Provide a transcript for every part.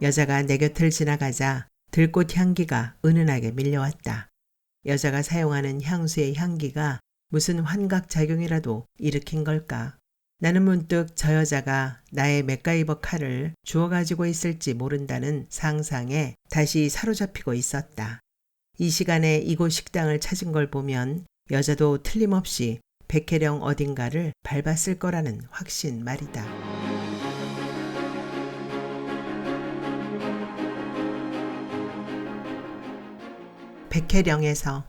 여자가 내 곁을 지나가자 들꽃 향기가 은은하게 밀려왔다. 여자가 사용하는 향수의 향기가 무슨 환각작용이라도 일으킨 걸까? 나는 문득 저 여자가 나의 맥가이버 칼을 주워 가지고 있을지 모른다는 상상에 다시 사로잡히고 있었다. 이 시간에 이곳 식당을 찾은 걸 보면 여자도 틀림없이 백혜령 어딘가를 밟았을 거라는 확신 말이다. 백혜령에서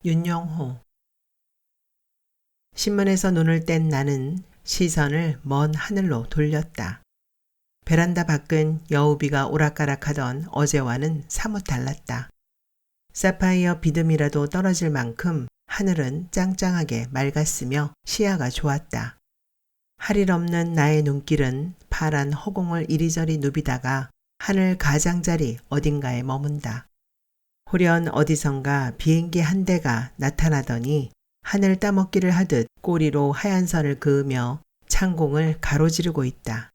윤영호. 신문에서 눈을 뗀 나는 시선을 먼 하늘로 돌렸다. 베란다 밖은 여우비가 오락가락하던 어제와는 사뭇 달랐다. 사파이어 비듬이라도 떨어질 만큼 하늘은 짱짱하게 맑았으며 시야가 좋았다. 할 일 없는 나의 눈길은 파란 허공을 이리저리 누비다가 하늘 가장자리 어딘가에 머문다. 호련 어디선가 비행기 한 대가 나타나더니 하늘 따먹기를 하듯 꼬리로 하얀 선을 그으며 창공을 가로지르고 있다.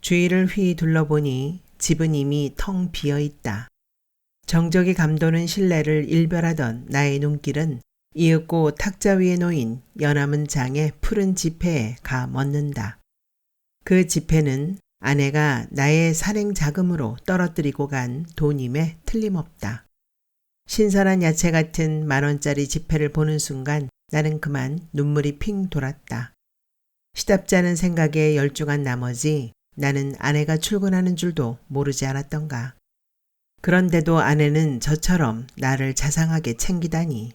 주위를 휘 둘러보니 집은 이미 텅 비어 있다. 정적이 감도는 실내를 일별하던 나의 눈길은 이윽고 탁자 위에 놓인 연암은 장의 푸른 지폐에 가 멎는다. 그 지폐는 아내가 나의 산행 자금으로 떨어뜨리고 간 돈임에 틀림없다. 신선한 야채 같은 10,000원짜리 지폐를 보는 순간 나는 그만 눈물이 핑 돌았다. 시답지 않은 생각에 열중한 나머지 나는 아내가 출근하는 줄도 모르지 않았던가. 그런데도 아내는 저처럼 나를 자상하게 챙기다니.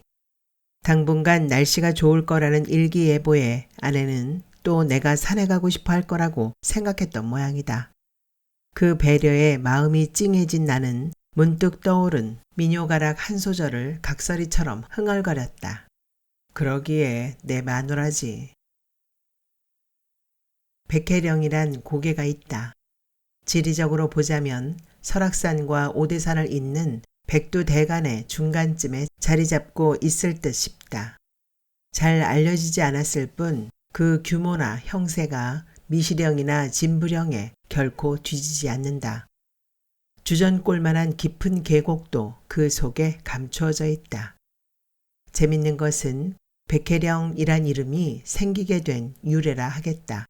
당분간 날씨가 좋을 거라는 일기예보에 아내는 또 내가 산에 가고 싶어 할 거라고 생각했던 모양이다. 그 배려에 마음이 찡해진 나는 문득 떠오른 민요가락 한 소절을 각설이처럼 흥얼거렸다. 그러기에 내 마누라지. 백혜령이란 고개가 있다. 지리적으로 보자면 설악산과 오대산을 잇는 백두대간의 중간쯤에 자리 잡고 있을 듯 싶다. 잘 알려지지 않았을 뿐 그 규모나 형세가 미시령이나 진부령에 결코 뒤지지 않는다. 주전골만한 깊은 계곡도 그 속에 감추어져 있다. 재밌는 것은 백혜령이란 이름이 생기게 된 유래라 하겠다.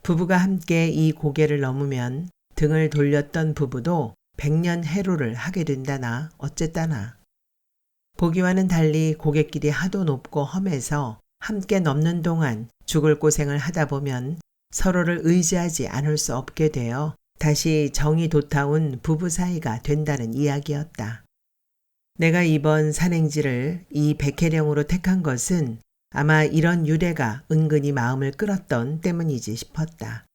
부부가 함께 이 고개를 넘으면 등을 돌렸던 부부도 100년 해로를 하게 된다나 어쨌다나. 보기와는 달리 고갯길이 하도 높고 험해서 함께 넘는 동안 죽을 고생을 하다 보면 서로를 의지하지 않을 수 없게 되어 다시 정이 돋아온 부부 사이가 된다는 이야기였다. 내가 이번 산행지를 이 백혜령으로 택한 것은 아마 이런 유래가 은근히 마음을 끌었던 때문이지 싶었다.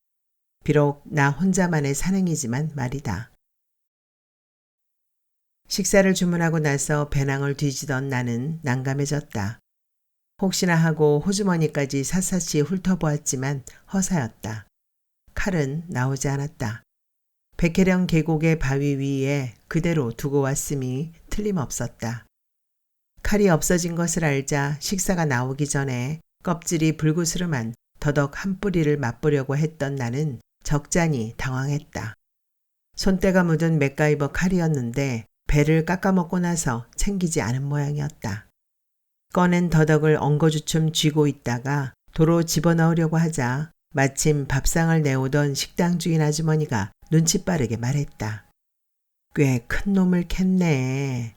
비록 나 혼자만의 산행이지만 말이다. 식사를 주문하고 나서 배낭을 뒤지던 나는 난감해졌다. 혹시나 하고 호주머니까지 샅샅이 훑어보았지만 허사였다. 칼은 나오지 않았다. 백혜령 계곡의 바위 위에 그대로 두고 왔음이 틀림없었다. 칼이 없어진 것을 알자 식사가 나오기 전에 껍질이 불그스름한 더덕 한 뿌리를 맛보려고 했던 나는 적잖이 당황했다. 손때가 묻은 맥가이버 칼이었는데 배를 깎아먹고 나서 챙기지 않은 모양이었다. 꺼낸 더덕을 엉거주춤 쥐고 있다가 도로 집어넣으려고 하자 마침 밥상을 내오던 식당 주인 아주머니가 눈치 빠르게 말했다. 꽤 큰 놈을 캤네.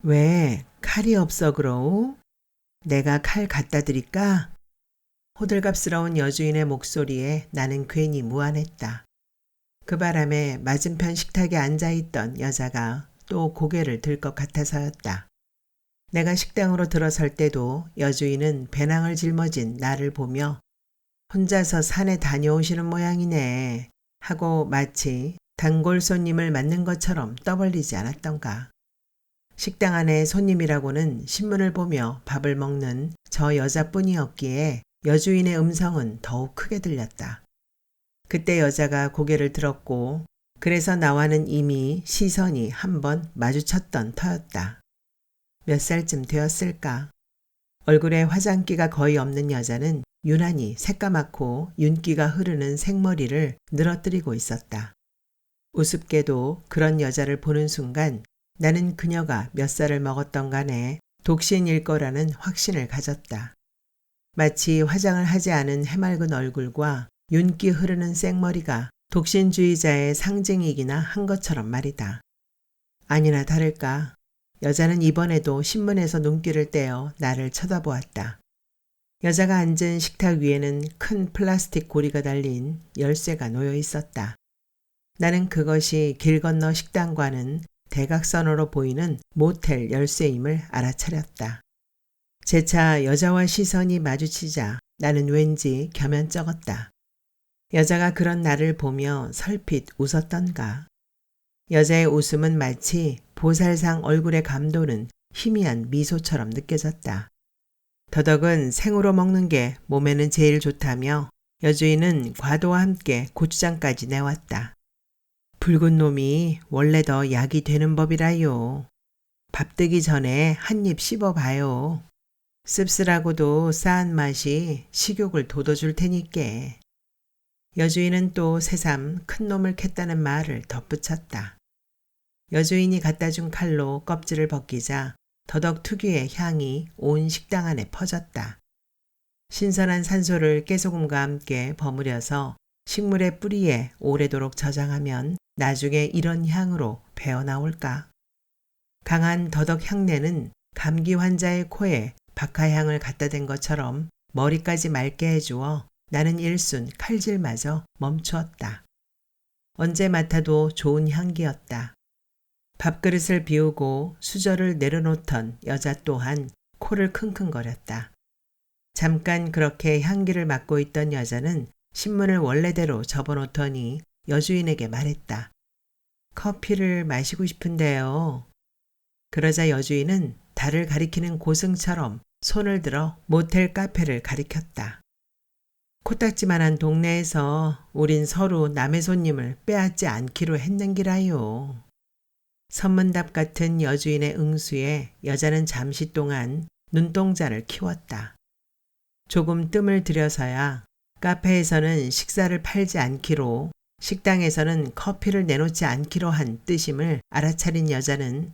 왜 칼이 없어 그러우? 내가 칼 갖다 드릴까? 호들갑스러운 여주인의 목소리에 나는 괜히 무안했다. 그 바람에 맞은편 식탁에 앉아있던 여자가 또 고개를 들 것 같아서였다. 내가 식당으로 들어설 때도 여주인은 배낭을 짊어진 나를 보며 혼자서 산에 다녀오시는 모양이네 하고 마치 단골 손님을 맞는 것처럼 떠벌리지 않았던가. 식당 안에 손님이라고는 신문을 보며 밥을 먹는 저 여자뿐이었기에 여주인의 음성은 더욱 크게 들렸다. 그때 여자가 고개를 들었고 그래서 나와는 이미 시선이 한번 마주쳤던 터였다. 몇 살쯤 되었을까? 얼굴에 화장기가 거의 없는 여자는 유난히 새까맣고 윤기가 흐르는 생머리를 늘어뜨리고 있었다. 우습게도 그런 여자를 보는 순간 나는 그녀가 몇 살을 먹었던 간에 독신일 거라는 확신을 가졌다. 마치 화장을 하지 않은 해맑은 얼굴과 윤기 흐르는 생머리가 독신주의자의 상징이기나 한 것처럼 말이다. 아니나 다를까 여자는 이번에도 신문에서 눈길을 떼어 나를 쳐다보았다. 여자가 앉은 식탁 위에는 큰 플라스틱 고리가 달린 열쇠가 놓여 있었다. 나는 그것이 길 건너 식당과는 대각선으로 보이는 모텔 열쇠임을 알아차렸다. 재차 여자와 시선이 마주치자 나는 왠지 겸연쩍었다. 여자가 그런 나를 보며 설핏 웃었던가. 여자의 웃음은 마치 보살상 얼굴에 감도는 희미한 미소처럼 느껴졌다. 더덕은 생으로 먹는 게 몸에는 제일 좋다며 여주인은 과도와 함께 고추장까지 내왔다. 붉은 놈이 원래 더 약이 되는 법이라요. 밥 뜨기 전에 한 입 씹어봐요. 씁쓸하고도 싸한 맛이 식욕을 돋워줄 테니께. 여주인은 또 새삼 큰 놈을 캤다는 말을 덧붙였다. 여주인이 갖다 준 칼로 껍질을 벗기자 더덕 특유의 향이 온 식당 안에 퍼졌다. 신선한 산소를 깨소금과 함께 버무려서 식물의 뿌리에 오래도록 저장하면 나중에 이런 향으로 배어나올까. 강한 더덕 향내는 감기 환자의 코에 박하향을 갖다 댄 것처럼 머리까지 맑게 해주어 나는 일순 칼질마저 멈추었다. 언제 맡아도 좋은 향기였다. 밥그릇을 비우고 수저를 내려놓던 여자 또한 코를 킁킁거렸다. 잠깐 그렇게 향기를 맡고 있던 여자는 신문을 원래대로 접어놓더니 여주인에게 말했다. 커피를 마시고 싶은데요. 그러자 여주인은 달을 가리키는 고승처럼 손을 들어 모텔 카페를 가리켰다. 코딱지만한 동네에서 우린 서로 남의 손님을 빼앗지 않기로 했는기라요. 선문답 같은 여주인의 응수에 여자는 잠시 동안 눈동자를 키웠다. 조금 뜸을 들여서야 카페에서는 식사를 팔지 않기로 식당에서는 커피를 내놓지 않기로 한 뜻임을 알아차린 여자는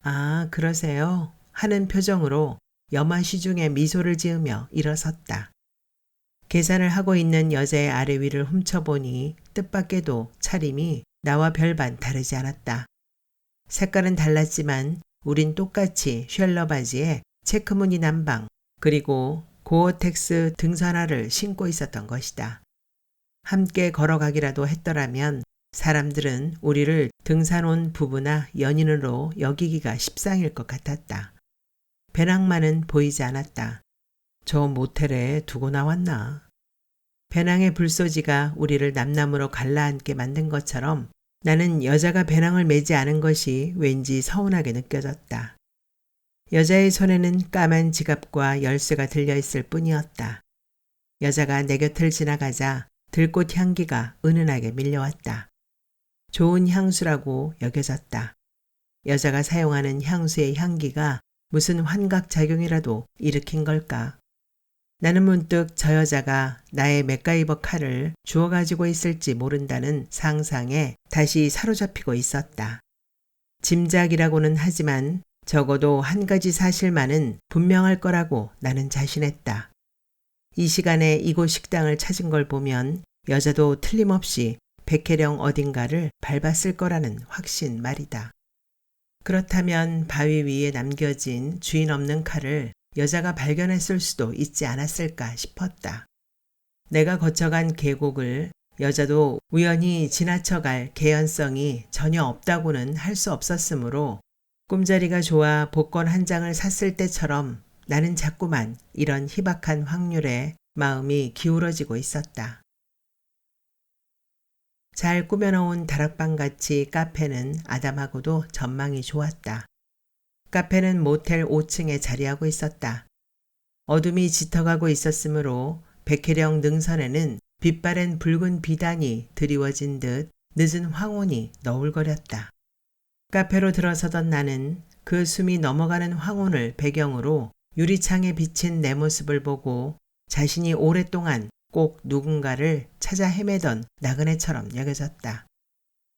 아 그러세요 하는 표정으로 염화시중에 미소를 지으며 일어섰다. 계산을 하고 있는 여자의 아래 위를 훔쳐보니 뜻밖에도 차림이 나와 별반 다르지 않았다. 색깔은 달랐지만 우린 똑같이 쉘러 바지에 체크무늬 남방 그리고 고어텍스 등산화를 신고 있었던 것이다. 함께 걸어가기라도 했더라면 사람들은 우리를 등산 온 부부나 연인으로 여기기가 십상일 것 같았다. 배낭만은 보이지 않았다. 저 모텔에 두고 나왔나? 배낭의 불소지가 우리를 남남으로 갈라앉게 만든 것처럼 나는 여자가 배낭을 메지 않은 것이 왠지 서운하게 느껴졌다. 여자의 손에는 까만 지갑과 열쇠가 들려있을 뿐이었다. 여자가 내 곁을 지나가자 들꽃 향기가 은은하게 밀려왔다. 좋은 향수라고 여겨졌다. 여자가 사용하는 향수의 향기가 무슨 환각작용이라도 일으킨 걸까? 나는 문득 저 여자가 나의 맥가이버 칼을 주워 가지고 있을지 모른다는 상상에 다시 사로잡히고 있었다. 짐작이라고는 하지만 적어도 한 가지 사실만은 분명할 거라고 나는 자신했다. 이 시간에 이곳 식당을 찾은 걸 보면 여자도 틀림없이 백혜령 어딘가를 밟았을 거라는 확신 말이다. 그렇다면 바위 위에 남겨진 주인 없는 칼을 여자가 발견했을 수도 있지 않았을까 싶었다. 내가 거쳐간 계곡을 여자도 우연히 지나쳐갈 개연성이 전혀 없다고는 할 수 없었으므로 꿈자리가 좋아 복권 한 장을 샀을 때처럼 나는 자꾸만 이런 희박한 확률에 마음이 기울어지고 있었다. 잘 꾸며놓은 다락방같이 카페는 아담하고도 전망이 좋았다. 카페는 모텔 5층에 자리하고 있었다. 어둠이 짙어가고 있었으므로 백혜령 능선에는 빛바랜 붉은 비단이 드리워진 듯 늦은 황혼이 너울거렸다. 카페로 들어서던 나는 그 숨이 넘어가는 황혼을 배경으로 유리창에 비친 내 모습을 보고 자신이 오랫동안 꼭 누군가를 찾아 헤매던 나그네처럼 여겨졌다.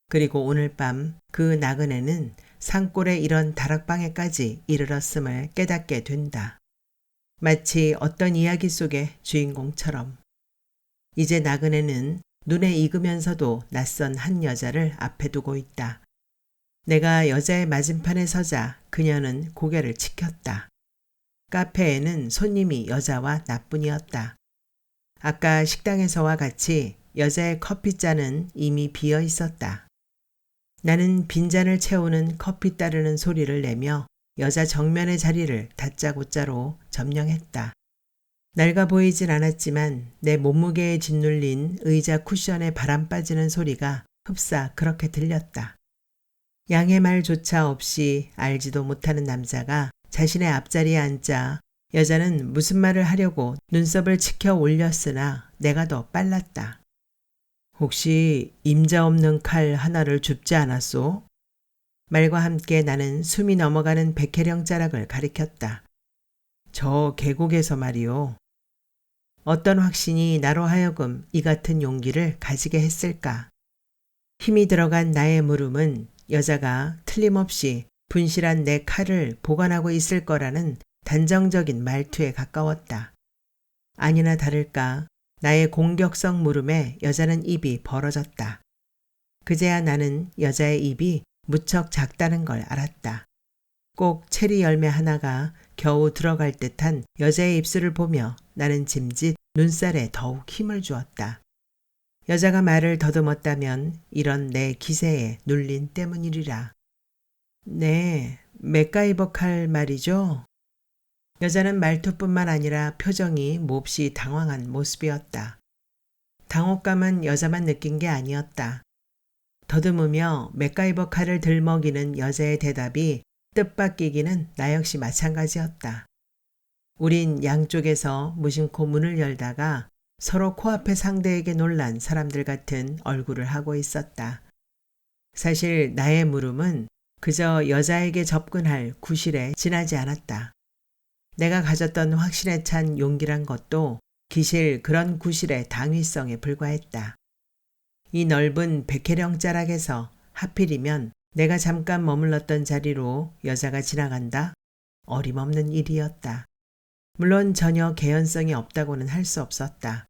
그리고 오늘 밤 그 나그네는 산골의 이런 다락방에까지 이르렀음을 깨닫게 된다. 마치 어떤 이야기 속의 주인공처럼. 이제 나그네는 눈에 익으면서도 낯선 한 여자를 앞에 두고 있다. 내가 여자의 맞은편에 서자 그녀는 고개를 치켰다. 카페에는 손님이 여자와 나뿐이었다. 아까 식당에서와 같이 여자의 커피잔은 이미 비어 있었다. 나는 빈잔을 채우는 커피 따르는 소리를 내며 여자 정면의 자리를 다짜고짜로 점령했다. 낡아 보이진 않았지만 내 몸무게에 짓눌린 의자 쿠션에 바람 빠지는 소리가 흡사 그렇게 들렸다. 양의 말조차 없이 알지도 못하는 남자가 자신의 앞자리에 앉자 여자는 무슨 말을 하려고 눈썹을 치켜 올렸으나 내가 더 빨랐다. 혹시 임자 없는 칼 하나를 줍지 않았소? 말과 함께 나는 숨이 넘어가는 백혜령 자락을 가리켰다. 저 계곡에서 말이오. 어떤 확신이 나로 하여금 이 같은 용기를 가지게 했을까? 힘이 들어간 나의 물음은 여자가 틀림없이 분실한 내 칼을 보관하고 있을 거라는 단정적인 말투에 가까웠다. 아니나 다를까 나의 공격성 물음에 여자는 입이 벌어졌다. 그제야 나는 여자의 입이 무척 작다는 걸 알았다. 꼭 체리 열매 하나가 겨우 들어갈 듯한 여자의 입술을 보며 나는 짐짓 눈살에 더욱 힘을 주었다. 여자가 말을 더듬었다면 이런 내 기세에 눌린 때문이리라. 네, 맥가이버 칼 말이죠. 여자는 말투뿐만 아니라 표정이 몹시 당황한 모습이었다. 당혹감은 여자만 느낀 게 아니었다. 더듬으며 맥가이버 칼을 들먹이는 여자의 대답이 뜻밖이기는 나 역시 마찬가지였다. 우린 양쪽에서 무심코 문을 열다가 서로 코앞의 상대에게 놀란 사람들 같은 얼굴을 하고 있었다. 사실 나의 물음은 그저 여자에게 접근할 구실에 지나지 않았다. 내가 가졌던 확신에 찬 용기란 것도 기실 그런 구실의 당위성에 불과했다. 이 넓은 백혜령 자락에서 하필이면 내가 잠깐 머물렀던 자리로 여자가 지나간다? 어림없는 일이었다. 물론 전혀 개연성이 없다고는 할 수 없었다.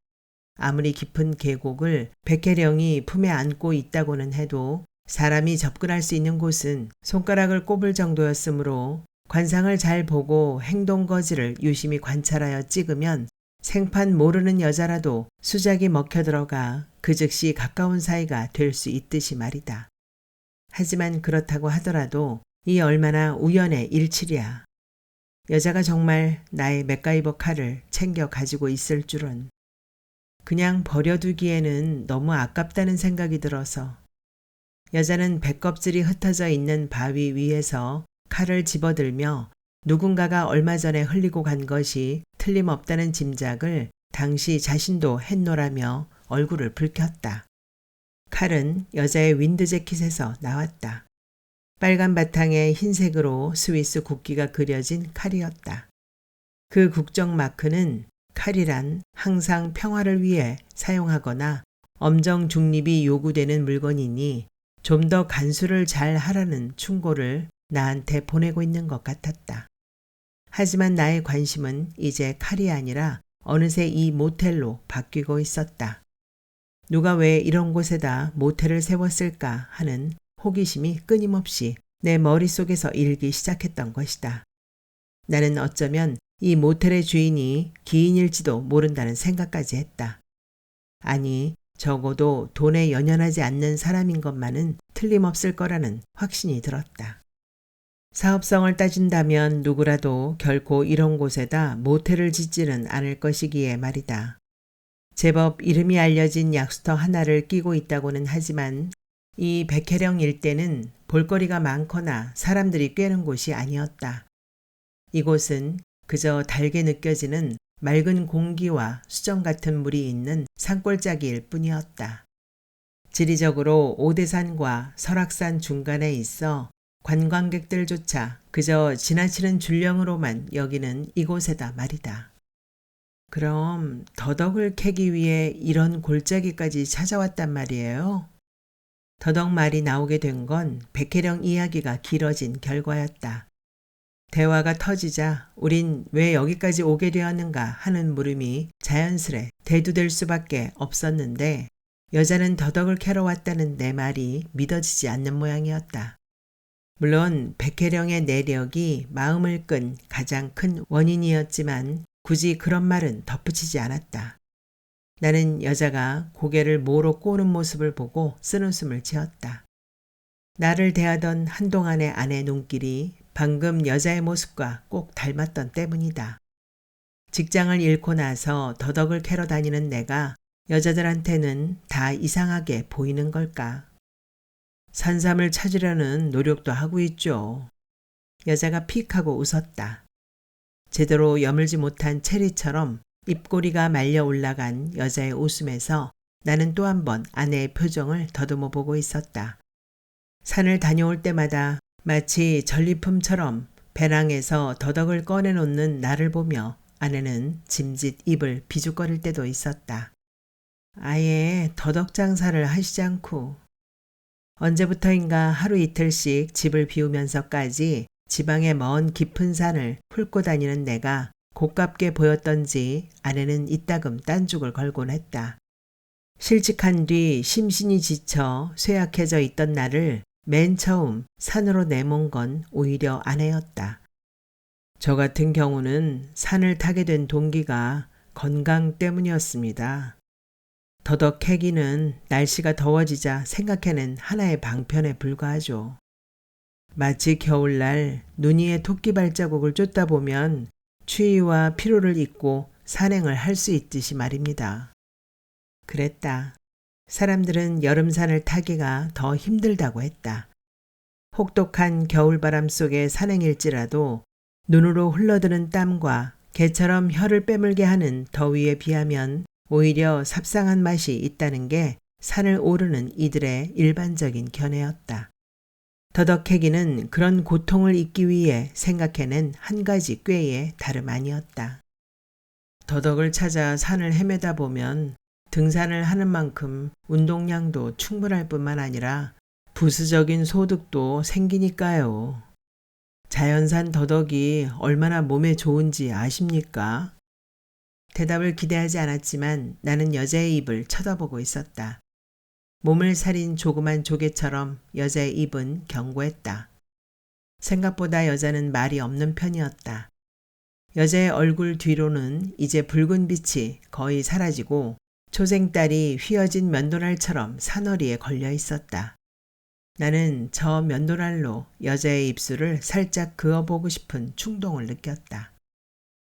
아무리 깊은 계곡을 백혜령이 품에 안고 있다고는 해도 사람이 접근할 수 있는 곳은 손가락을 꼽을 정도였으므로 관상을 잘 보고 행동 거지를 유심히 관찰하여 찍으면 생판 모르는 여자라도 수작이 먹혀들어가 그 즉시 가까운 사이가 될 수 있듯이 말이다. 하지만 그렇다고 하더라도 이 얼마나 우연의 일치랴. 여자가 정말 나의 맥가이버 칼을 챙겨 가지고 있을 줄은. 그냥 버려두기에는 너무 아깝다는 생각이 들어서. 여자는 배껍질이 흩어져 있는 바위 위에서 칼을 집어들며 누군가가 얼마 전에 흘리고 간 것이 틀림없다는 짐작을 당시 자신도 했노라며 얼굴을 붉혔다. 칼은 여자의 윈드 재킷에서 나왔다. 빨간 바탕에 흰색으로 스위스 국기가 그려진 칼이었다. 그 국적 마크는 칼이란 항상 평화를 위해 사용하거나 엄정 중립이 요구되는 물건이니 좀 더 간수를 잘 하라는 충고를 나한테 보내고 있는 것 같았다. 하지만 나의 관심은 이제 칼이 아니라 어느새 이 모텔로 바뀌고 있었다. 누가 왜 이런 곳에다 모텔을 세웠을까 하는 호기심이 끊임없이 내 머릿속에서 일기 시작했던 것이다. 나는 어쩌면 이 모텔의 주인이 기인일지도 모른다는 생각까지 했다. 아니, 적어도 돈에 연연하지 않는 사람인 것만은 틀림없을 거라는 확신이 들었다. 사업성을 따진다면 누구라도 결코 이런 곳에다 모텔을 짓지는 않을 것이기에 말이다. 제법 이름이 알려진 약수터 하나를 끼고 있다고는 하지만 이 백혜령 일대는 볼거리가 많거나 사람들이 꿰는 곳이 아니었다. 이곳은 그저 달게 느껴지는 맑은 공기와 수정 같은 물이 있는 산골짜기일 뿐이었다. 지리적으로 오대산과 설악산 중간에 있어 관광객들조차 그저 지나치는 줄령으로만 여기는 이곳에다 말이다. 그럼 더덕을 캐기 위해 이런 골짜기까지 찾아왔단 말이에요? 더덕 말이 나오게 된 건 백혜령 이야기가 길어진 결과였다. 대화가 터지자 우린 왜 여기까지 오게 되었는가 하는 물음이 자연스레 대두될 수밖에 없었는데 여자는 더덕을 캐러 왔다는 내 말이 믿어지지 않는 모양이었다. 물론 백혜령의 내력이 마음을 끈 가장 큰 원인이었지만 굳이 그런 말은 덧붙이지 않았다. 나는 여자가 고개를 모로 꼬는 모습을 보고 쓴웃음을 지었다. 나를 대하던 한동안의 아내 눈길이 방금 여자의 모습과 꼭 닮았던 때문이다. 직장을 잃고 나서 더덕을 캐러 다니는 내가 여자들한테는 다 이상하게 보이는 걸까? 산삼을 찾으려는 노력도 하고 있죠. 여자가 픽 하고 웃었다. 제대로 여물지 못한 체리처럼 입꼬리가 말려 올라간 여자의 웃음에서 나는 또 한 번 아내의 표정을 더듬어 보고 있었다. 산을 다녀올 때마다 마치 전리품처럼 배낭에서 더덕을 꺼내놓는 나를 보며 아내는 짐짓 입을 비죽거릴 때도 있었다. 아예 더덕 장사를 하시지 않고 언제부터인가 하루 이틀씩 집을 비우면서까지 지방의 먼 깊은 산을 훑고 다니는 내가 고깝게 보였던지 아내는 이따금 딴죽을 걸곤 했다. 실직한 뒤 심신이 지쳐 쇠약해져 있던 나를 맨 처음 산으로 내몬 건 오히려 아내였다. 저 같은 경우는 산을 타게 된 동기가 건강 때문이었습니다. 더덕 캐기는 날씨가 더워지자 생각해낸 하나의 방편에 불과하죠. 마치 겨울날 눈 위에 토끼 발자국을 쫓다 보면 추위와 피로를 잊고 산행을 할 수 있듯이 말입니다. 그랬다. 사람들은 여름산을 타기가 더 힘들다고 했다. 혹독한 겨울바람 속의 산행일지라도 눈으로 흘러드는 땀과 개처럼 혀를 빼물게 하는 더위에 비하면 오히려 삽상한 맛이 있다는 게 산을 오르는 이들의 일반적인 견해였다. 더덕캐기는 그런 고통을 잊기 위해 생각해낸 한 가지 꾀의 다름 아니었다. 더덕을 찾아 산을 헤매다 보면 등산을 하는 만큼 운동량도 충분할 뿐만 아니라 부수적인 소득도 생기니까요. 자연산 더덕이 얼마나 몸에 좋은지 아십니까? 대답을 기대하지 않았지만 나는 여자의 입을 쳐다보고 있었다. 몸을 사린 조그만 조개처럼 여자의 입은 견고했다. 생각보다 여자는 말이 없는 편이었다. 여자의 얼굴 뒤로는 이제 붉은 빛이 거의 사라지고 초생딸이 휘어진 면도날처럼 사너리에 걸려 있었다. 나는 저 면도날로 여자의 입술을 살짝 그어보고 싶은 충동을 느꼈다.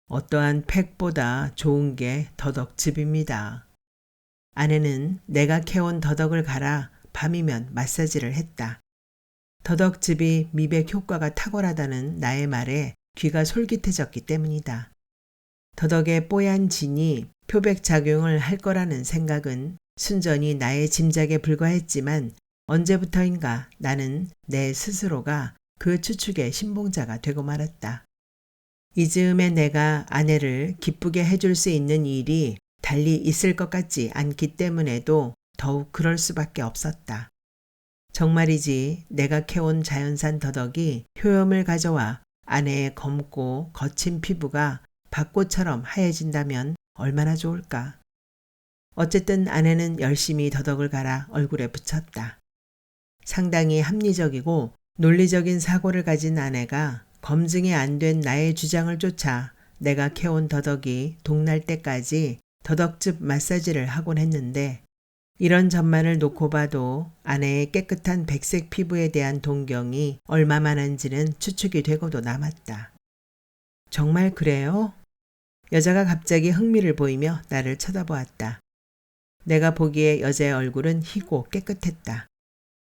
어떠한 팩보다 좋은 게 더덕즙입니다. 아내는 내가 캐온 더덕을 갈아 밤이면 마사지를 했다. 더덕즙이 미백 효과가 탁월하다는 나의 말에 귀가 솔깃해졌기 때문이다. 더덕의 뽀얀 진이 표백작용을 할 거라는 생각은 순전히 나의 짐작에 불과했지만 언제부터인가 나는 내 스스로가 그 추측의 신봉자가 되고 말았다. 이 즈음에 내가 아내를 기쁘게 해줄 수 있는 일이 달리 있을 것 같지 않기 때문에도 더욱 그럴 수밖에 없었다. 정말이지 내가 캐온 자연산 더덕이 효염을 가져와 아내의 검고 거친 피부가 밭꽃처럼 하얘진다면 얼마나 좋을까. 어쨌든 아내는 열심히 더덕을 갈아 얼굴에 붙였다. 상당히 합리적이고 논리적인 사고를 가진 아내가 검증이 안 된 나의 주장을 쫓아 내가 캐온 더덕이 동날 때까지 더덕즙 마사지를 하곤 했는데 이런 전만을 놓고 봐도 아내의 깨끗한 백색 피부에 대한 동경이 얼마만한지는 추측이 되고도 남았다. 정말 그래요? 여자가 갑자기 흥미를 보이며 나를 쳐다보았다. 내가 보기에 여자의 얼굴은 희고 깨끗했다.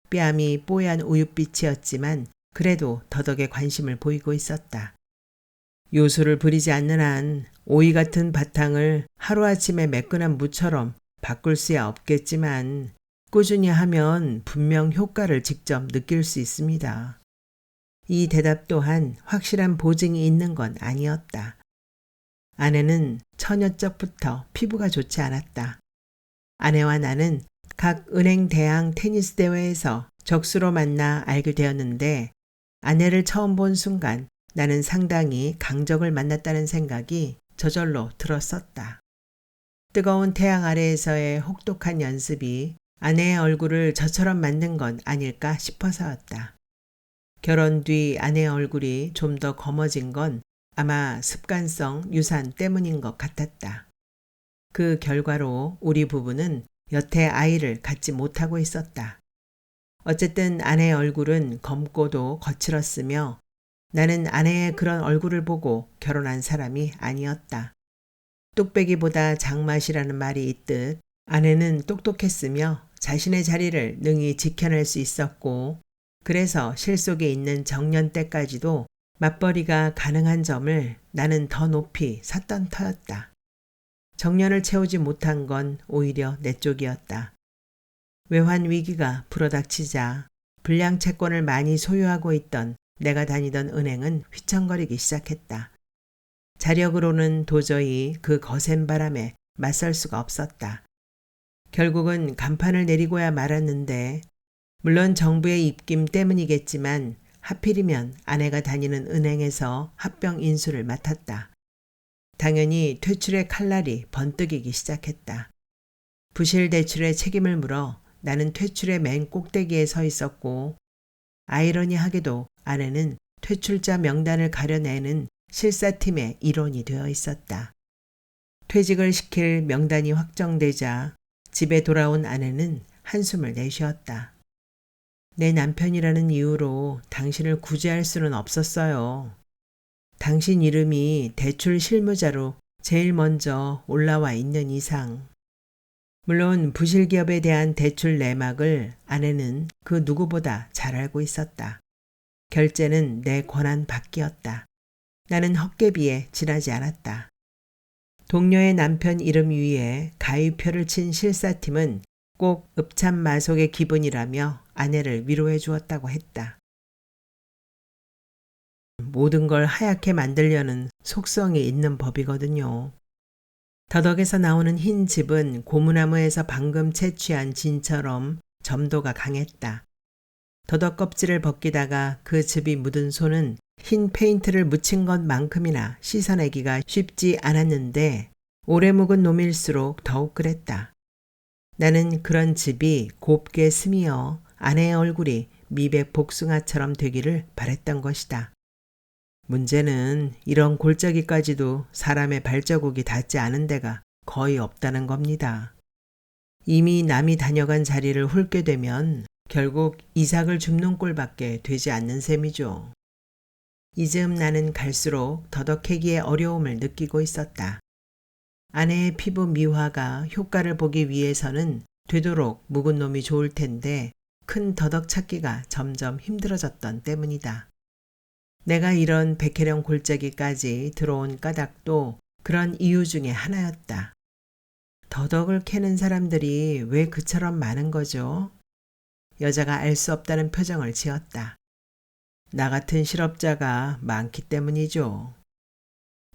뺨이 뽀얀 우윳빛이었지만 그래도 더덕에 관심을 보이고 있었다. 요술을 부리지 않는 한 오이 같은 바탕을 하루아침에 매끈한 무처럼 바꿀 수야 없겠지만 꾸준히 하면 분명 효과를 직접 느낄 수 있습니다. 이 대답 또한 확실한 보증이 있는 건 아니었다. 아내는 처녀 적부터 피부가 좋지 않았다. 아내와 나는 각 은행 대항 테니스 대회에서 적수로 만나 알게 되었는데 아내를 처음 본 순간 나는 상당히 강적을 만났다는 생각이 저절로 들었었다. 뜨거운 태양 아래에서의 혹독한 연습이 아내의 얼굴을 저처럼 만든 건 아닐까 싶어서였다. 결혼 뒤 아내의 얼굴이 좀 더 검어진 건 아마 습관성 유산 때문인 것 같았다. 그 결과로 우리 부부는 여태 아이를 갖지 못하고 있었다. 어쨌든 아내의 얼굴은 검고도 거칠었으며 나는 아내의 그런 얼굴을 보고 결혼한 사람이 아니었다. 뚝배기보다 장맛이라는 말이 있듯 아내는 똑똑했으며 자신의 자리를 능히 지켜낼 수 있었고 그래서 실속에 있는 정년 때까지도 맞벌이가 가능한 점을 나는 더 높이 샀던 터였다. 정년을 채우지 못한 건 오히려 내 쪽이었다. 외환 위기가 불어닥치자 불량 채권을 많이 소유하고 있던 내가 다니던 은행은 휘청거리기 시작했다. 자력으로는 도저히 그 거센 바람에 맞설 수가 없었다. 결국은 간판을 내리고야 말았는데 물론 정부의 입김 때문이겠지만 하필이면 아내가 다니는 은행에서 합병 인수를 맡았다. 당연히 퇴출의 칼날이 번뜩이기 시작했다. 부실 대출의 책임을 물어 나는 퇴출의 맨 꼭대기에 서 있었고 아이러니하게도 아내는 퇴출자 명단을 가려내는 실사팀의 일원이 되어 있었다. 퇴직을 시킬 명단이 확정되자 집에 돌아온 아내는 한숨을 내쉬었다. 내 남편이라는 이유로 당신을 구제할 수는 없었어요. 당신 이름이 대출 실무자로 제일 먼저 올라와 있는 이상. 물론 부실기업에 대한 대출 내막을 아내는 그 누구보다 잘 알고 있었다. 결제는 내 권한 밖이었다. 나는 헛개비에 지나지 않았다. 동료의 남편 이름 위에 가위표를 친 실사팀은 꼭 읍참마속의 기분이라며 아내를 위로해 주었다고 했다. 모든 걸 하얗게 만들려는 속성이 있는 법이거든요. 더덕에서 나오는 흰 즙은 고무나무에서 방금 채취한 진처럼 점도가 강했다. 더덕 껍질을 벗기다가 그 즙이 묻은 손은 흰 페인트를 묻힌 것만큼이나 씻어내기가 쉽지 않았는데 오래 묵은 놈일수록 더욱 그랬다. 나는 그런 즙이 곱게 스미어 아내의 얼굴이 미백 복숭아처럼 되기를 바랬던 것이다. 문제는 이런 골짜기까지도 사람의 발자국이 닿지 않은 데가 거의 없다는 겁니다. 이미 남이 다녀간 자리를 훑게 되면 결국 이삭을 줍는 꼴밖에 되지 않는 셈이죠. 이즈음 나는 갈수록 더덕 캐기의 어려움을 느끼고 있었다. 아내의 피부 미화가 효과를 보기 위해서는 되도록 묵은 놈이 좋을 텐데 큰 더덕 찾기가 점점 힘들어졌던 때문이다. 내가 이런 백혜령 골짜기까지 들어온 까닭도 그런 이유 중에 하나였다. 더덕을 캐는 사람들이 왜 그처럼 많은 거죠? 여자가 알 수 없다는 표정을 지었다. 나 같은 실업자가 많기 때문이죠.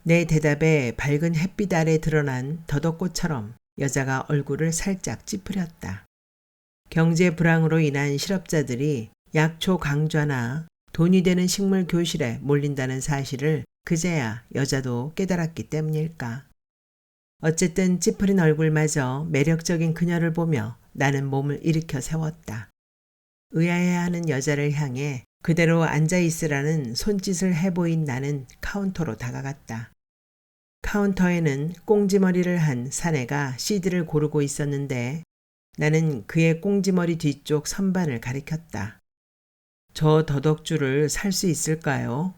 내 대답에 밝은 햇빛 아래 드러난 더덕꽃처럼 여자가 얼굴을 살짝 찌푸렸다. 경제 불황으로 인한 실업자들이 약초 강좌나 돈이 되는 식물 교실에 몰린다는 사실을 그제야 여자도 깨달았기 때문일까. 어쨌든 찌푸린 얼굴마저 매력적인 그녀를 보며 나는 몸을 일으켜 세웠다. 의아해하는 여자를 향해 그대로 앉아있으라는 손짓을 해보인 나는 카운터로 다가갔다. 카운터에는 꽁지머리를 한 사내가 CD를 고르고 있었는데 나는 그의 꽁지머리 뒤쪽 선반을 가리켰다. 저 더덕주를 살 수 있을까요?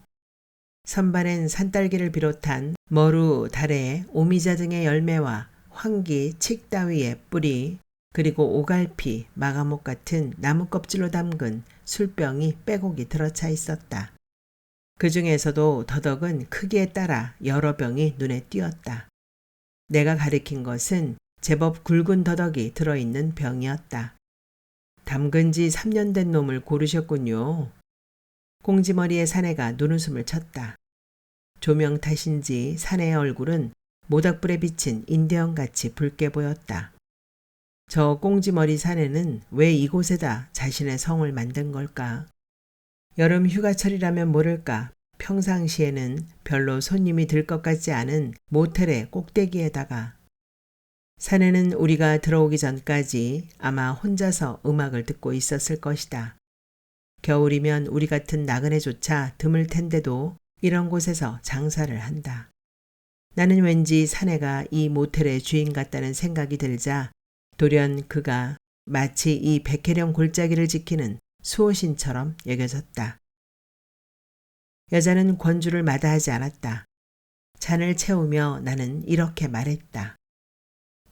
선반엔 산딸기를 비롯한 머루, 다래, 오미자 등의 열매와 황기, 칡 따위의 뿌리, 그리고 오갈피, 마가목 같은 나무 껍질로 담근 술병이 빼곡이 들어차 있었다. 그 중에서도 더덕은 크기에 따라 여러 병이 눈에 띄었다. 내가 가리킨 것은 제법 굵은 더덕이 들어있는 병이었다. 담근 지 3년 된 놈을 고르셨군요. 꽁지머리의 사내가 눈웃음을 쳤다. 조명 탓인지 사내의 얼굴은 모닥불에 비친 인대형같이 붉게 보였다. 저 꽁지머리 사내는 왜 이곳에다 자신의 성을 만든 걸까? 여름 휴가철이라면 모를까 평상시에는 별로 손님이 들 것 같지 않은 모텔의 꼭대기에다가 사내는 우리가 들어오기 전까지 아마 혼자서 음악을 듣고 있었을 것이다. 겨울이면 우리 같은 나그네조차 드물 텐데도 이런 곳에서 장사를 한다. 나는 왠지 사내가 이 모텔의 주인 같다는 생각이 들자 돌연 그가 마치 이 백혜령 골짜기를 지키는 수호신처럼 여겨졌다. 여자는 권주를 마다하지 않았다. 잔을 채우며 나는 이렇게 말했다.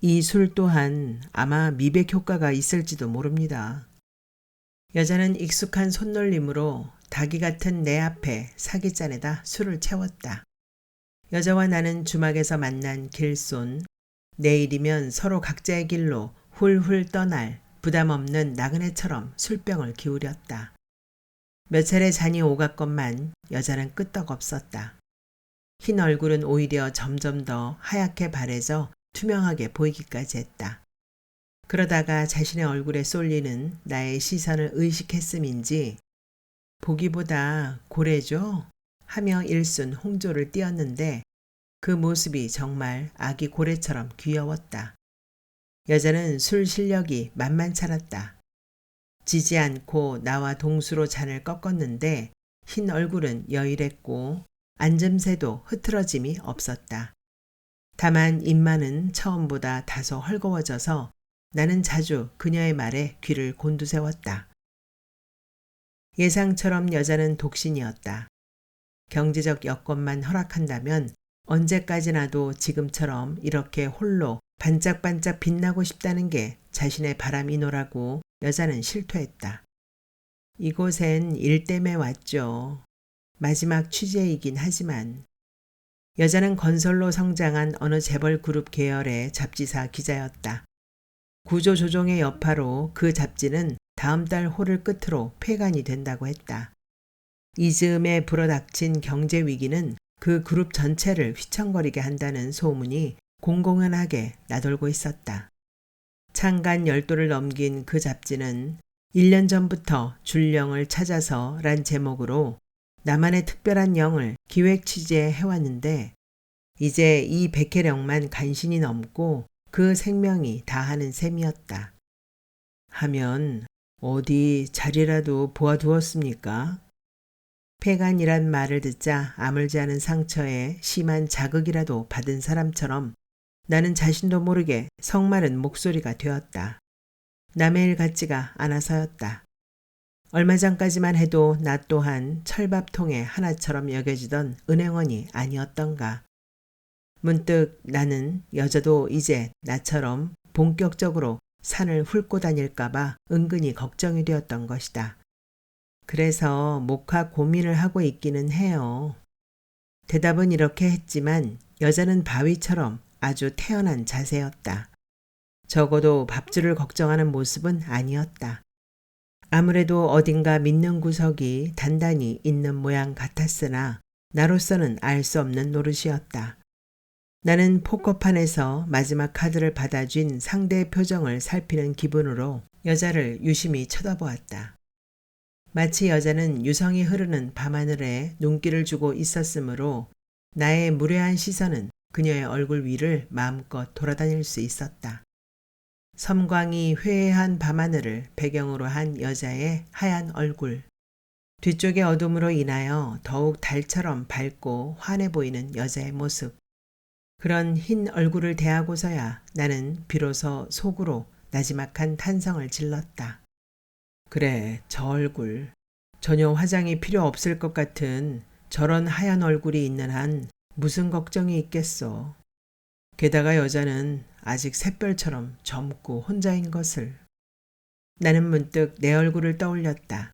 이 술 또한 아마 미백 효과가 있을지도 모릅니다. 여자는 익숙한 손놀림으로 닭이 같은 내 앞에 사기잔에다 술을 채웠다. 여자와 나는 주막에서 만난 길손, 내일이면 서로 각자의 길로 훌훌 떠날 부담 없는 나그네처럼 술병을 기울였다. 몇 차례 잔이 오갔건만 여자는 끄떡없었다. 흰 얼굴은 오히려 점점 더 하얗게 바래져 투명하게 보이기까지 했다. 그러다가 자신의 얼굴에 쏠리는 나의 시선을 의식했음인지 보기보다 고래죠? 하며 일순 홍조를 띄었는데 그 모습이 정말 아기 고래처럼 귀여웠다. 여자는 술 실력이 만만찮았다. 지지 않고 나와 동수로 잔을 꺾었는데 흰 얼굴은 여일했고 앉음새도 흐트러짐이 없었다. 다만 입만은 처음보다 다소 헐거워져서 나는 자주 그녀의 말에 귀를 곤두세웠다. 예상처럼 여자는 독신이었다. 경제적 여건만 허락한다면 언제까지나도 지금처럼 이렇게 홀로 반짝반짝 빛나고 싶다는 게 자신의 바람이노라고 여자는 실토했다. 이곳엔 일 때문에 왔죠. 마지막 취재이긴 하지만. 여자는 건설로 성장한 어느 재벌 그룹 계열의 잡지사 기자였다. 구조조정의 여파로 그 잡지는 다음 달 호를 끝으로 폐간이 된다고 했다. 이 즈음에 불어닥친 경제 위기는 그 그룹 전체를 휘청거리게 한다는 소문이 공공연하게 나돌고 있었다. 창간 10도를 넘긴 그 잡지는 1년 전부터 줄령을 찾아서 란 제목으로 나만의 특별한 영을 기획 취재해왔는데 이제 이 백혜령만 간신히 넘고 그 생명이 다하는 셈이었다. 하면 어디 자리라도 보아두었습니까? 폐간이란 말을 듣자 아물지 않은 상처에 심한 자극이라도 받은 사람처럼 나는 자신도 모르게 성마른 목소리가 되었다. 남의 일 같지가 않아서였다. 얼마 전까지만 해도 나 또한 철밥통의 하나처럼 여겨지던 은행원이 아니었던가. 문득 나는 여자도 이제 나처럼 본격적으로 산을 훑고 다닐까봐 은근히 걱정이 되었던 것이다. 그래서 목화 고민을 하고 있기는 해요. 대답은 이렇게 했지만 여자는 바위처럼 아주 태연한 자세였다. 적어도 밥줄을 걱정하는 모습은 아니었다. 아무래도 어딘가 믿는 구석이 단단히 있는 모양 같았으나 나로서는 알 수 없는 노릇이었다. 나는 포커판에서 마지막 카드를 받아쥔 상대의 표정을 살피는 기분으로 여자를 유심히 쳐다보았다. 마치 여자는 유성이 흐르는 밤하늘에 눈길을 주고 있었으므로 나의 무례한 시선은 그녀의 얼굴 위를 마음껏 돌아다닐 수 있었다. 섬광이 회회한 밤하늘을 배경으로 한 여자의 하얀 얼굴, 뒤쪽의 어둠으로 인하여 더욱 달처럼 밝고 환해 보이는 여자의 모습, 그런 흰 얼굴을 대하고서야 나는 비로소 속으로 나지막한 탄성을 질렀다. 그래, 저 얼굴. 전혀 화장이 필요 없을 것 같은 저런 하얀 얼굴이 있는 한 무슨 걱정이 있겠소. 게다가 여자는 아직 샛별처럼 젊고 혼자인 것을. 나는 문득 내 얼굴을 떠올렸다.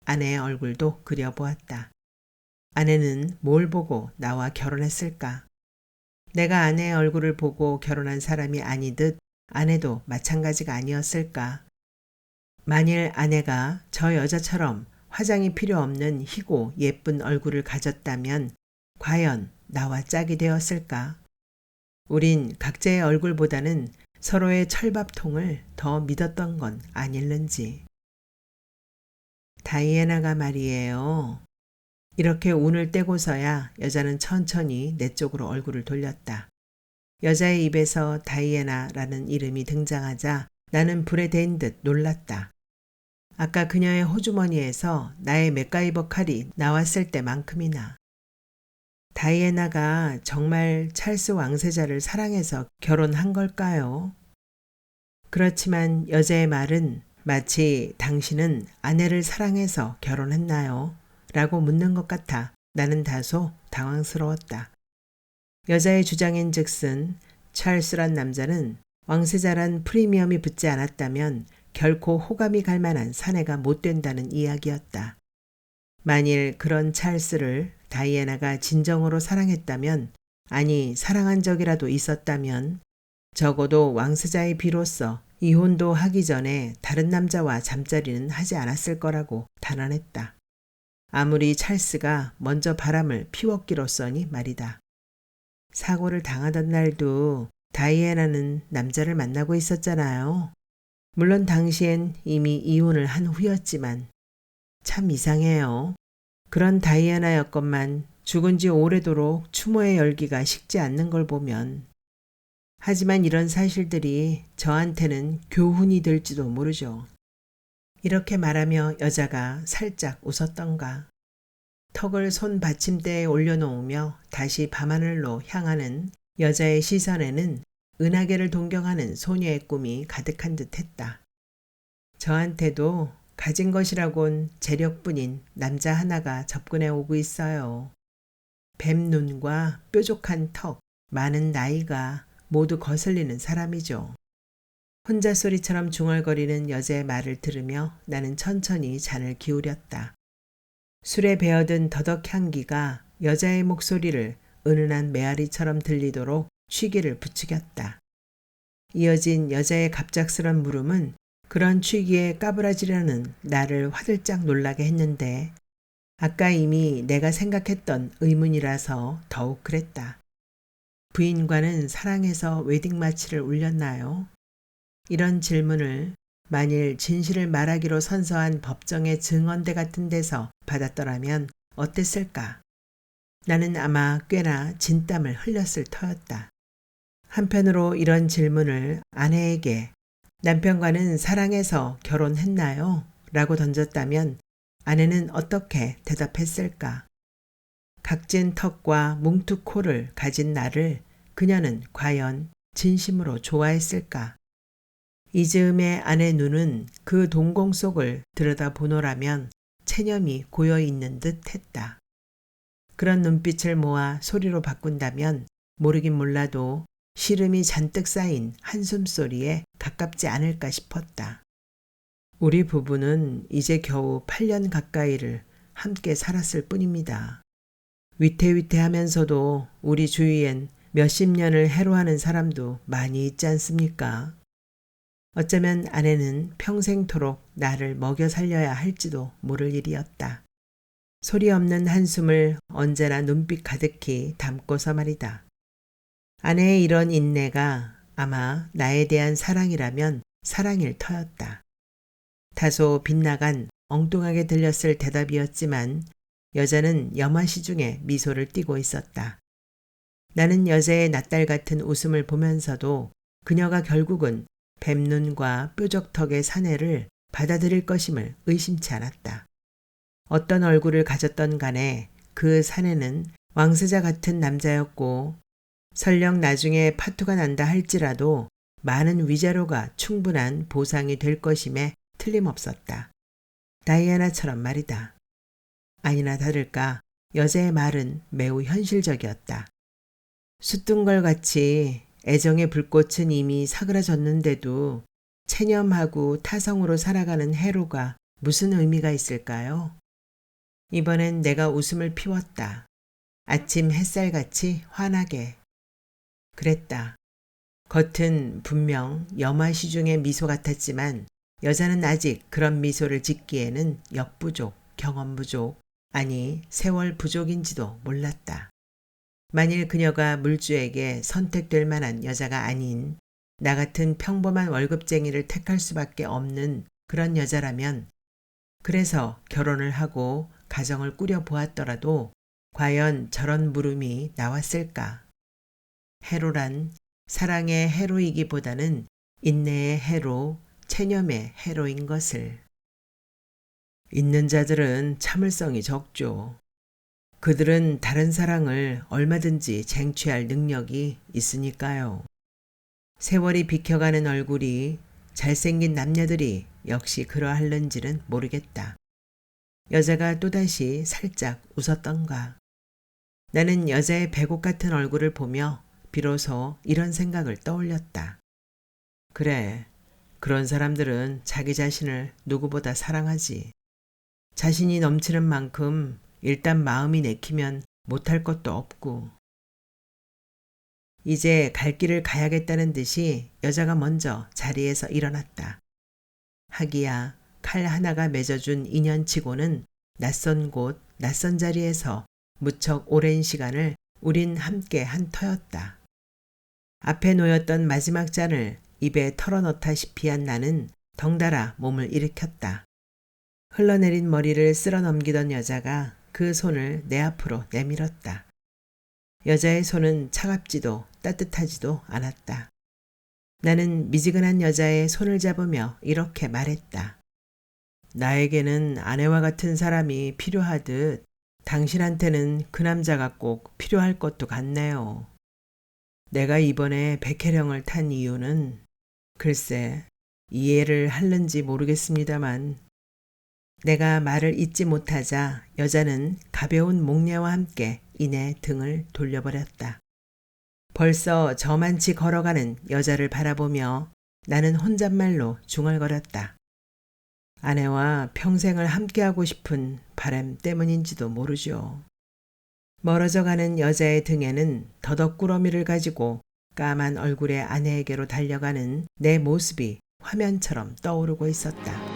아내의 얼굴도 그려보았다. 아내는 뭘 보고 나와 결혼했을까? 내가 아내의 얼굴을 보고 결혼한 사람이 아니듯 아내도 마찬가지가 아니었을까? 만일 아내가 저 여자처럼 화장이 필요 없는 희고 예쁜 얼굴을 가졌다면 과연 나와 짝이 되었을까? 우린 각자의 얼굴보다는 서로의 철밥통을 더 믿었던 건 아닐는지. 다이애나가 말이에요. 이렇게 운을 떼고서야 여자는 천천히 내 쪽으로 얼굴을 돌렸다. 여자의 입에서 다이애나라는 이름이 등장하자 나는 불에 댄 듯 놀랐다. 아까 그녀의 호주머니에서 나의 맥가이버 칼이 나왔을 때만큼이나. 다이애나가 정말 찰스 왕세자를 사랑해서 결혼한 걸까요? 그렇지만 여자의 말은 마치 당신은 아내를 사랑해서 결혼했나요? 라고 묻는 것 같아 나는 다소 당황스러웠다. 여자의 주장인 즉슨 찰스란 남자는 왕세자란 프리미엄이 붙지 않았다면 결코 호감이 갈 만한 사내가 못 된다는 이야기였다. 만일 그런 찰스를 다이애나가 진정으로 사랑했다면, 아니 사랑한 적이라도 있었다면 적어도 왕세자의 비로서 이혼도 하기 전에 다른 남자와 잠자리는 하지 않았을 거라고 단언했다. 아무리 찰스가 먼저 바람을 피웠기로써니 말이다. 사고를 당하던 날도 다이애나는 남자를 만나고 있었잖아요. 물론 당시엔 이미 이혼을 한 후였지만 참 이상해요. 그런 다이애나였건만 죽은 지 오래도록 추모의 열기가 식지 않는 걸 보면. 하지만 이런 사실들이 저한테는 교훈이 될지도 모르죠. 이렇게 말하며 여자가 살짝 웃었던가. 턱을 손 받침대에 올려놓으며 다시 밤하늘로 향하는 여자의 시선에는 은하계를 동경하는 소녀의 꿈이 가득한 듯 했다. 저한테도 가진 것이라곤 재력뿐인 남자 하나가 접근해 오고 있어요. 뱀 눈과 뾰족한 턱, 많은 나이가 모두 거슬리는 사람이죠. 혼자 소리처럼 중얼거리는 여자의 말을 들으며 나는 천천히 잔을 기울였다. 술에 배어든 더덕 향기가 여자의 목소리를 은은한 메아리처럼 들리도록 취기를 부추겼다. 이어진 여자의 갑작스런 물음은 그런 취기에 까부라지려는 나를 화들짝 놀라게 했는데 아까 이미 내가 생각했던 의문이라서 더욱 그랬다. 부인과는 사랑해서 웨딩마치를 울렸나요? 이런 질문을 만일 진실을 말하기로 선서한 법정의 증언대 같은 데서 받았더라면 어땠을까? 나는 아마 꽤나 진땀을 흘렸을 터였다. 한편으로 이런 질문을 아내에게 남편과는 사랑해서 결혼했나요? 라고 던졌다면 아내는 어떻게 대답했을까? 각진 턱과 뭉툭 코를 가진 나를 그녀는 과연 진심으로 좋아했을까? 이 즈음에 아내 눈은 그 동공 속을 들여다보노라면 체념이 고여있는 듯 했다. 그런 눈빛을 모아 소리로 바꾼다면 모르긴 몰라도 시름이 잔뜩 쌓인 한숨소리에 가깝지 않을까 싶었다. 우리 부부는 이제 겨우 8년 가까이를 함께 살았을 뿐입니다. 위태위태하면서도 우리 주위엔 몇십 년을 해로하는 사람도 많이 있지 않습니까? 어쩌면 아내는 평생토록 나를 먹여 살려야 할지도 모를 일이었다. 소리 없는 한숨을 언제나 눈빛 가득히 담고서 말이다. 아내의 이런 인내가 아마 나에 대한 사랑이라면 사랑일 터였다. 다소 빗나간 엉뚱하게 들렸을 대답이었지만 여자는 염화시 중에 미소를 띠고 있었다. 나는 여자의 낯달 같은 웃음을 보면서도 그녀가 결국은 뱀눈과 뾰족턱의 사내를 받아들일 것임을 의심치 않았다. 어떤 얼굴을 가졌던 간에 그 사내는 왕세자 같은 남자였고 설령 나중에 파투가 난다 할지라도 많은 위자료가 충분한 보상이 될 것임에 틀림없었다. 다이애나처럼 말이다. 아니나 다를까 여자의 말은 매우 현실적이었다. 숫둥걸같이 애정의 불꽃은 이미 사그라졌는데도 체념하고 타성으로 살아가는 해로가 무슨 의미가 있을까요? 이번엔 내가 웃음을 피웠다. 아침 햇살같이 환하게. 그랬다. 겉은 분명 염화시 중의 미소 같았지만 여자는 아직 그런 미소를 짓기에는 역부족, 경험 부족, 아니 세월 부족인지도 몰랐다. 만일 그녀가 물주에게 선택될 만한 여자가 아닌 나 같은 평범한 월급쟁이를 택할 수밖에 없는 그런 여자라면, 그래서 결혼을 하고 가정을 꾸려 보았더라도 과연 저런 물음이 나왔을까? 해로란 사랑의 해로이기보다는 인내의 해로, 체념의 해로인 것을. 있는 자들은 참을성이 적죠. 그들은 다른 사랑을 얼마든지 쟁취할 능력이 있으니까요. 세월이 비켜가는 얼굴이 잘생긴 남녀들이 역시 그러할는지는 모르겠다. 여자가 또다시 살짝 웃었던가. 나는 여자의 배곡 같은 얼굴을 보며 비로소 이런 생각을 떠올렸다. 그래, 그런 사람들은 자기 자신을 누구보다 사랑하지. 자신이 넘치는 만큼 일단 마음이 내키면 못할 것도 없고. 이제 갈 길을 가야겠다는 듯이 여자가 먼저 자리에서 일어났다. 하기야 칼 하나가 맺어준 인연치고는 낯선 곳, 낯선 자리에서 무척 오랜 시간을 우린 함께 한 터였다. 앞에 놓였던 마지막 잔을 입에 털어넣다시피 한 나는 덩달아 몸을 일으켰다. 흘러내린 머리를 쓸어 넘기던 여자가 그 손을 내 앞으로 내밀었다. 여자의 손은 차갑지도 따뜻하지도 않았다. 나는 미지근한 여자의 손을 잡으며 이렇게 말했다. 나에게는 아내와 같은 사람이 필요하듯 당신한테는 그 남자가 꼭 필요할 것도 같네요. 내가 이번에 백혜령을 탄 이유는 글쎄 이해를 할는지 모르겠습니다만, 내가 말을 잇지 못하자 여자는 가벼운 목례와 함께 이내 등을 돌려버렸다. 벌써 저만치 걸어가는 여자를 바라보며 나는 혼잣말로 중얼거렸다. 아내와 평생을 함께하고 싶은 바람 때문인지도 모르죠. 멀어져가는 여자의 등에는 더덕꾸러미를 가지고 까만 얼굴의 아내에게로 달려가는 내 모습이 화면처럼 떠오르고 있었다.